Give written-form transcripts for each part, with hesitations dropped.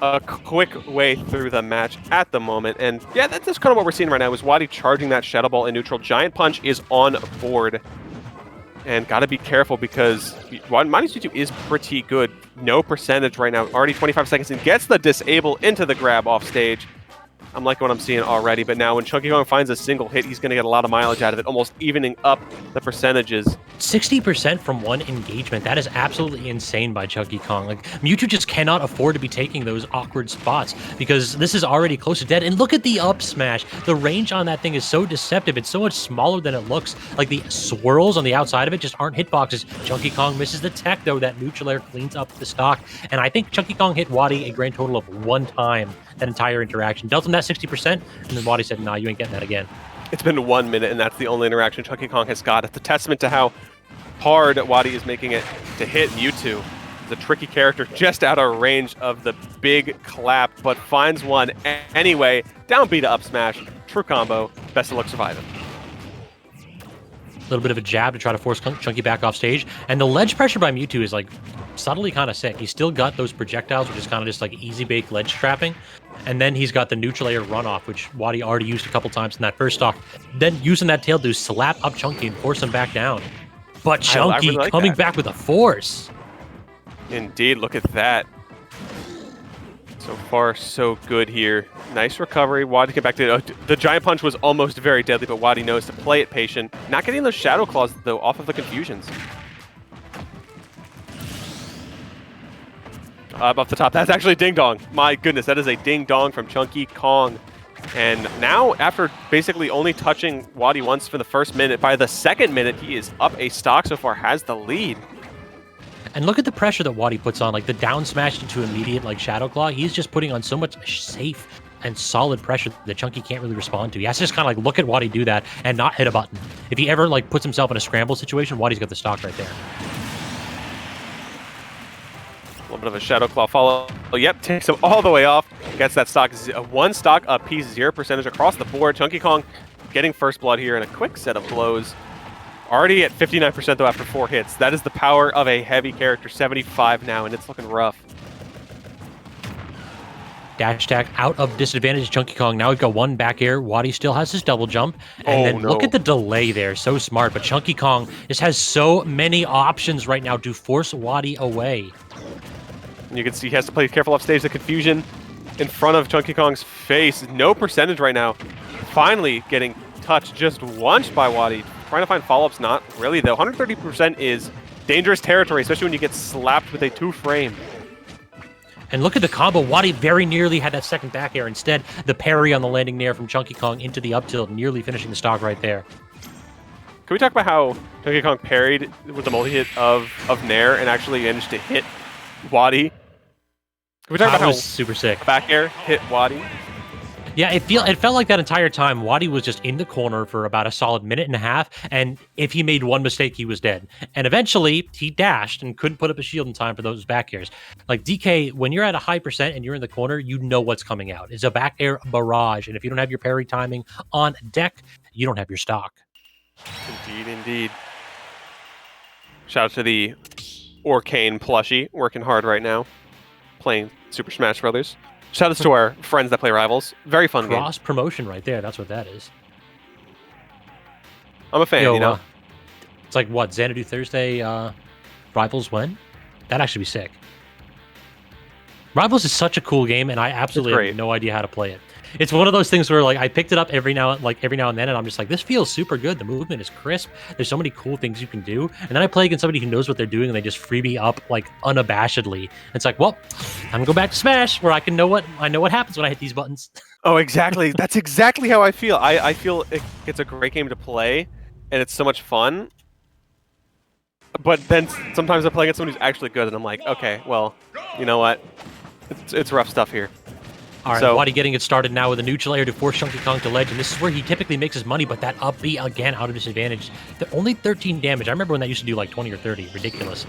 a quick way through the match at the moment. And yeah, that's kind of what we're seeing right now is WaDi charging that Shadow Ball in neutral. Giant Punch is on board. And got to be careful because -2 is pretty good. No percentage right now. Already 25 seconds and gets the disable into the grab off stage. I'm liking what I'm seeing already, but now when ChunkyKong finds a single hit, he's going to get a lot of mileage out of it, almost evening up the percentages. 60% from one engagement. That is absolutely insane by ChunkyKong. Like, Mewtwo just cannot afford to be taking those awkward spots because this is already close to dead. And look at the up smash. The range on that thing is so deceptive. It's so much smaller than it looks. Like, the swirls on the outside of it just aren't hitboxes. ChunkyKong misses the tech, though. That neutral air cleans up the stock. And I think ChunkyKong hit WaDi a grand total of 1 time that entire interaction. Dealt him that 60%, and then WaDi said, nah, you ain't getting that again. It's been 1 minute, and that's the only interaction ChunkyKong has got. It's a testament to how hard WaDi is making it to hit Mewtwo. He's a tricky character just out of range of the big clap, but finds one anyway. Down B to up smash. True combo. Best of luck surviving. A little bit of a jab to try to force Chunky back off stage. And the ledge pressure by Mewtwo is like subtly kind of sick. He's still got those projectiles, which is kind of just like easy bake ledge trapping. And then he's got the neutral air runoff, which WaDi already used a couple times in that first stock. Then using that tail to slap up Chunky and force him back down. But Chunky really like coming back with a force. Indeed, look at that. So far, so good here. Nice recovery. WaDi get back to the Giant Punch was almost very deadly, but WaDi knows to play it patient. Not getting those Shadow Claws, though, off of the confusions. Up off the top. That's actually a ding-dong. My goodness, that is a ding-dong from ChunkyKong. And now, after basically only touching WaDi once for the first minute, by the second minute, he is up a stock so far, has the lead. And look at the pressure that WaDi puts on, like the down smash into immediate like Shadow Claw. He's just putting on so much safe and solid pressure that Chunky can't really respond to. He has to just kind of like look at WaDi do that and not hit a button. If he ever like puts himself in a scramble situation, WaDi's got the stock right there. A little bit of a Shadow Claw follow. Oh, yep, takes him all the way off. Gets that stock. One stock apiece, 0% across the board. ChunkyKong getting first blood here in a quick set of blows. Already at 59% though after 4 hits. That is the power of a heavy character. 75 now, and it's looking rough. Dash attack out of disadvantage ChunkyKong. Now we've got one back air. WaDi still has his double jump. And then look at the delay there. So smart. But ChunkyKong just has so many options right now to force WaDi away. And you can see he has to play careful off stage. The confusion in front of ChunkyKong's face. No percentage right now. Finally getting touched just once by WaDi. Trying to find follow-ups, not really though. 130% is dangerous territory, especially when you get slapped with a 2-frame. And look at the combo. WaDi very nearly had that second back air. Instead, the parry on the landing nair from ChunkyKong into the up tilt, nearly finishing the stock right there. Can we talk about how ChunkyKong parried with the multi-hit of nair and actually managed to hit WaDi? Can we talk about how super sick back air hit WaDi? Yeah, it felt like that entire time WaDi was just in the corner for about a solid minute and a half, and if he made one mistake, he was dead. And eventually, he dashed and couldn't put up a shield in time for those back airs. Like, DK, when you're at a high percent and you're in the corner, you know what's coming out. It's a back air barrage, and if you don't have your parry timing on deck, you don't have your stock. Indeed, indeed. Shout out to the Orcane plushie, working hard right now, playing Super Smash Brothers. Shout out to our friends that play Rivals. Very fun game. Cross promotion right there. That's what that is. I'm a fan, you know? It's like, what, Xanadu Thursday Rivals when? That'd actually be sick. Rivals is such a cool game, and I absolutely have no idea how to play it. It's one of those things where like I picked it up every now and then, and I'm just like, this feels super good. The movement is crisp. There's so many cool things you can do. And then I play against somebody who knows what they're doing, and they just freebie up like unabashedly. It's like, well, I'm gonna go back to Smash where I know what happens when I hit these buttons. Oh, exactly. That's exactly how I feel. I feel it's a great game to play, and it's so much fun. But then sometimes I play against someone who's actually good, and I'm like, okay, well, you know what? It's rough stuff here. All right, WaDi getting it started now with a neutral air to force ChunkyKong to ledge, and this is where he typically makes his money, but that up B, again, out of disadvantage. Only 13 damage. I remember when that used to do like 20 or 30. Ridiculous.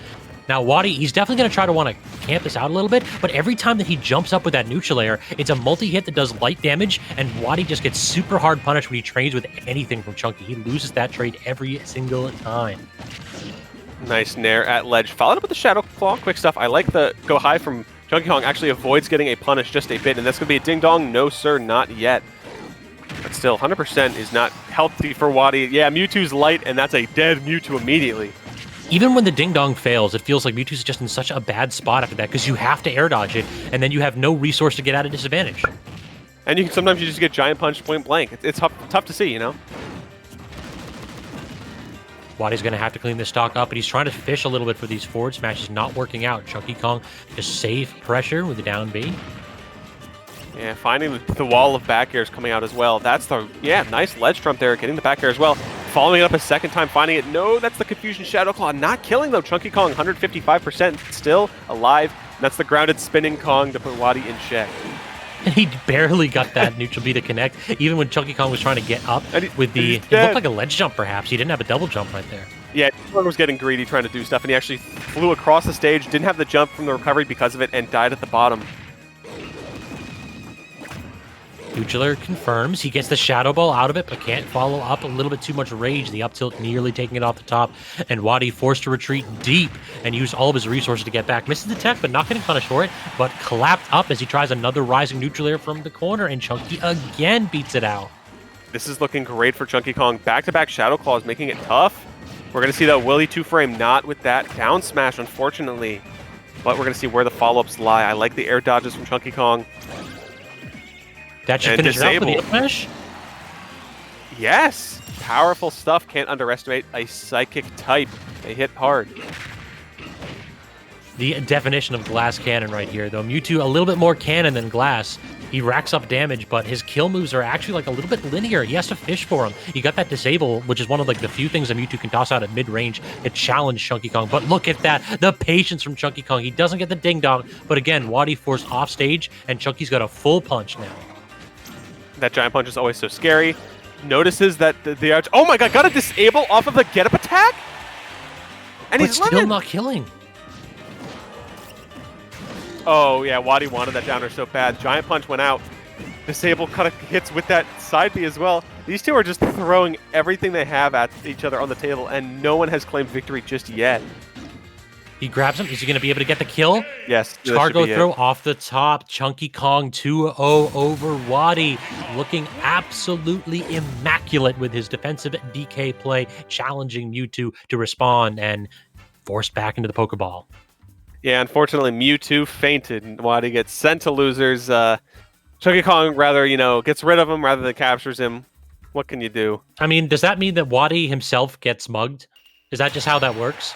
Now, WaDi, he's definitely going to try to want to camp this out a little bit, but every time that he jumps up with that neutral air, it's a multi-hit that does light damage, and WaDi just gets super hard punished when he trades with anything from Chunky. He loses that trade every single time. Nice nair at ledge. Followed up with the Shadow Claw. Quick stuff. I like the go high from ChunkyKong actually avoids getting a punish just a bit, and that's going to be a ding-dong. No, sir, not yet. But still, 100% is not healthy for WaDi. Yeah, Mewtwo's light, and that's a dead Mewtwo immediately. Even when the ding-dong fails, it feels like Mewtwo's just in such a bad spot after that because you have to air dodge it, and then you have no resource to get out of disadvantage. And sometimes you just get Giant Punch point blank. It's tough to see, you know? WaDi's going to have to clean this stock up, but he's trying to fish a little bit for these forward smashes, not working out. ChunkyKong just safe pressure with the down B. Yeah, finding the wall of back airs coming out as well. That's the, nice ledge trump there, getting the back air as well. Following it up a second time, finding it. No, that's the Confusion Shadow Claw. Not killing, though. ChunkyKong, 155%, still alive. And that's the grounded spinning Kong to put WaDi in check. And he barely got that neutral B to connect, even when ChunkyKong was trying to get up with the... It looked like a ledge jump, perhaps. He didn't have a double jump right there. Yeah, he was getting greedy trying to do stuff, and he actually flew across the stage, didn't have the jump from the recovery because of it, and died at the bottom. Nutular confirms. He gets the Shadow Ball out of it, but can't follow up. A little bit too much rage. The up tilt nearly taking it off the top. And WaDi forced to retreat deep and use all of his resources to get back. Misses the tech, but not getting punished for it. But clapped up as he tries another rising Nutular from the corner. And Chunky again beats it out. This is looking great for ChunkyKong. Back-to-back Shadow Claws, making it tough. We're going to see that Willy 2-frame not with that down smash, unfortunately. But we're going to see where the follow-ups lie. I like the air dodges from ChunkyKong. That should finish it out for the up smash? Yes! Powerful stuff. Can't underestimate a psychic type. They hit hard. The definition of glass cannon right here, though. Mewtwo a little bit more cannon than glass. He racks up damage, but his kill moves are actually like a little bit linear. He has to fish for him. He got that disable, which is one of like the few things that Mewtwo can toss out at mid-range to challenge ChunkyKong. But look at that, the patience from ChunkyKong. He doesn't get the ding-dong, but again, WaDi forced off stage, and Chunky's got a full punch now. That Giant Punch is always so scary. Notices that the oh my god, got a disable off of the get-up attack? And he's still not killing. Oh yeah, WaDi wanted that downer so bad. Giant Punch went out. Disable kind of hits with that side B as well. These two are just throwing everything they have at each other on the table, and no one has claimed victory just yet. He grabs him. Is he going to be able to get the kill? Yes. Cargo throw off the top. ChunkyKong 2-0 over WaDi. Looking absolutely immaculate with his defensive DK play, challenging Mewtwo to respond and forced back into the Pokeball. Yeah, unfortunately, Mewtwo fainted, and WaDi gets sent to losers. ChunkyKong rather, gets rid of him rather than captures him. What can you do? I mean, does that mean that WaDi himself gets mugged? Is that just how that works?